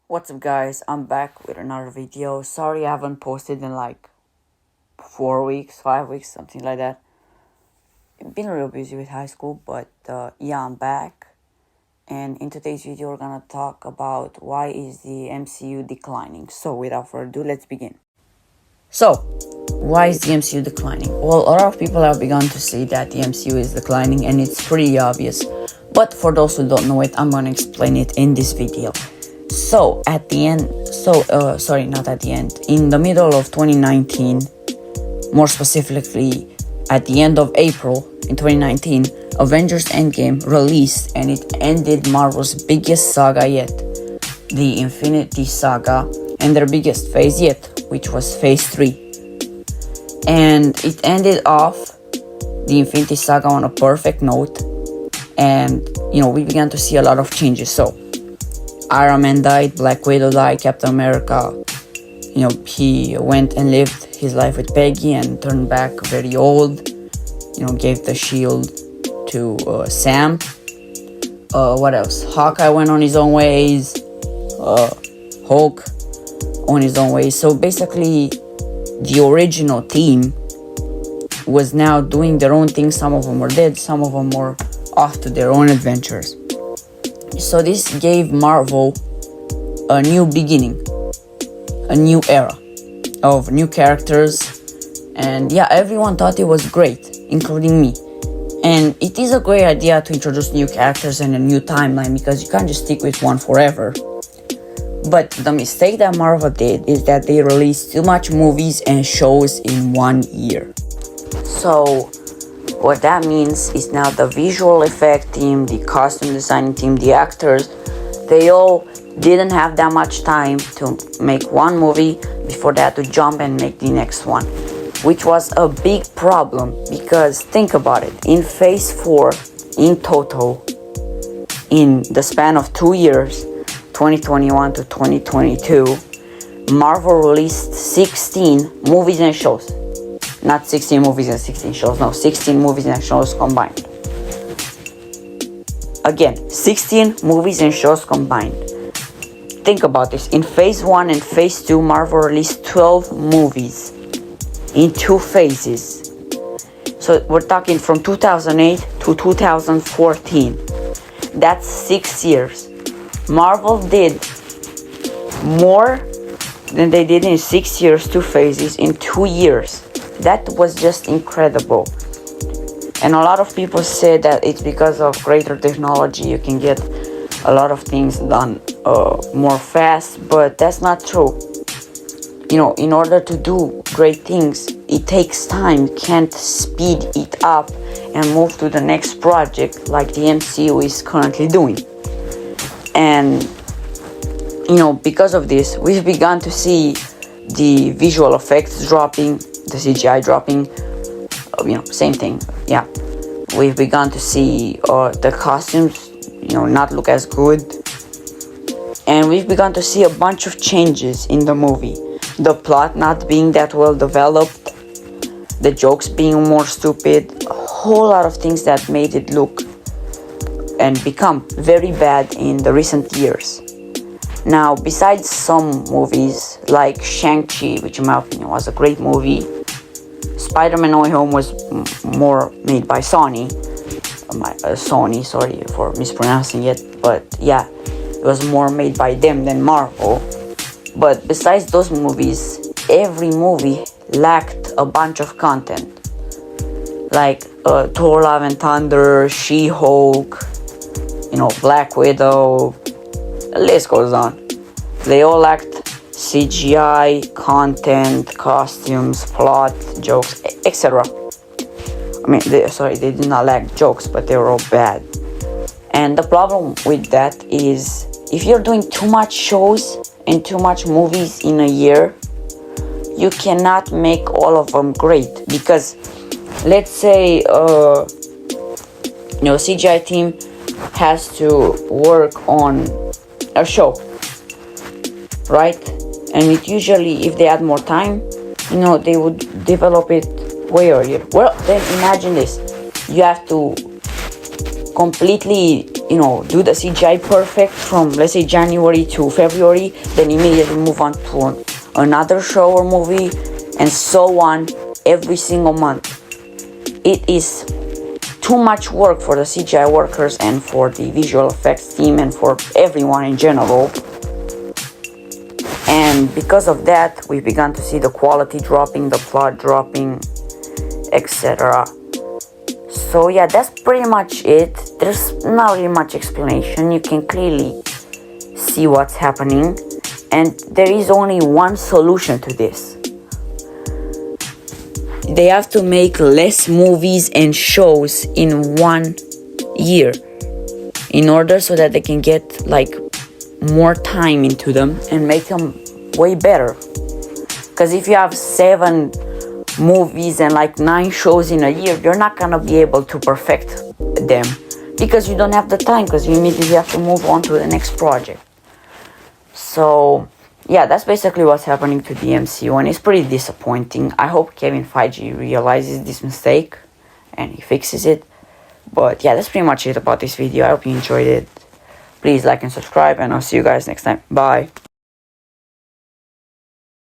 What's up guys, I'm back with another video. Sorry I haven't posted in like 4 weeks, 5 weeks, something like that. I've been real busy with high school, but yeah, I'm back. And in today's video we're gonna talk about why is the MCU declining. So without further ado, let's begin. So, why is the MCU declining? Well, a lot of people have begun to say that the MCU is declining and it's pretty obvious. But for those who don't know it, I'm gonna explain it in this video. So at the end, not at the end, in the middle of 2019, more specifically at the end of April in 2019, Avengers Endgame released and it ended Marvel's biggest saga yet, the Infinity Saga, and their biggest phase yet, which was phase 3. And it ended off the Infinity Saga on a perfect note, and we began to see a lot of changes. So Iron Man died, Black Widow died, Captain America, he went and lived his life with Peggy and turned back very old, gave the shield to Sam. What else? Hawkeye went on his own ways, Hulk on his own ways. So basically, the original team was now doing their own thing. Some of them were dead, some of them were off to their own adventures. So this gave Marvel a new beginning, a new era of new characters, and yeah, everyone thought it was great, including me. And it is a great idea to introduce new characters and a new timeline because you can't just stick with one forever. But the mistake that Marvel did is that they released too much movies and shows in 1 year. So what that means is now the visual effect team, the costume designing team, the actors, they all didn't have that much time to make one movie before they had to jump and make the next one, which was a big problem because think about it, in phase 4 in total, in the span of 2 years, 2021 to 2022, Marvel released 16 movies and shows. Not 16 movies and 16 shows, no, 16 movies and shows combined. Again, 16 movies and shows combined. Think about this. In phase 1 and phase 2, Marvel released 12 movies in 2 phases. So we're talking from 2008 to 2014. That's 6 years. Marvel did more than they did in 6 years, 2 phases, in 2 years. That was just incredible. And a lot of people say that it's because of greater technology you can get a lot of things done more fast, but that's not true. In order to do great things, it takes time. You can't speed it up and move to the next project like the MCU is currently doing. And because of this, we've begun to see the visual effects dropping, the CGI dropping, same thing. Yeah, we've begun to see the costumes, not look as good, and we've begun to see a bunch of changes in the movie. The plot not being that well developed, the jokes being more stupid, a whole lot of things that made it look and become very bad in the recent years. Now, besides some movies like Shang-Chi, which in my opinion was a great movie, Spider-Man No Way Home was more made by Sony. Sony, sorry for mispronouncing it, but yeah, it was more made by them than Marvel. But besides those movies, every movie lacked a bunch of content. Like Thor Love and Thunder, She-Hulk, Black Widow, the list goes on. They all lacked CGI, content, costumes, plot, jokes, etc. They did not lack jokes, but they were all bad. And the problem with that is, if you're doing too much shows and too much movies in a year, you cannot make all of them great. Because let's say CGI team has to work on a show, right? And it usually, if they had more time, they would develop it way earlier. Well, then imagine this. You have to completely do the CGI perfect from, let's say, January to February, then immediately move on to another show or movie, and so on every single month. It is too much work for the CGI workers and for the visual effects team and for everyone in general. And because of that, we've begun to see the quality dropping, the plot dropping, etc. So yeah, that's pretty much it. There's not really much explanation. You can clearly see what's happening, and there is only one solution to this. They have to make less movies and shows in 1 year in order so that they can get like more time into them and make them way better. Because if you have 7 movies and like 9 shows in a year, you're not gonna be able to perfect them because you don't have the time, because you immediately have to move on to the next project. So yeah, that's basically what's happening to the MCU, and it's pretty disappointing. I hope Kevin Feige realizes this mistake and he fixes it. But yeah, that's pretty much it about this video. I hope you enjoyed it. Please like and subscribe, and I'll see you guys next time. Bye.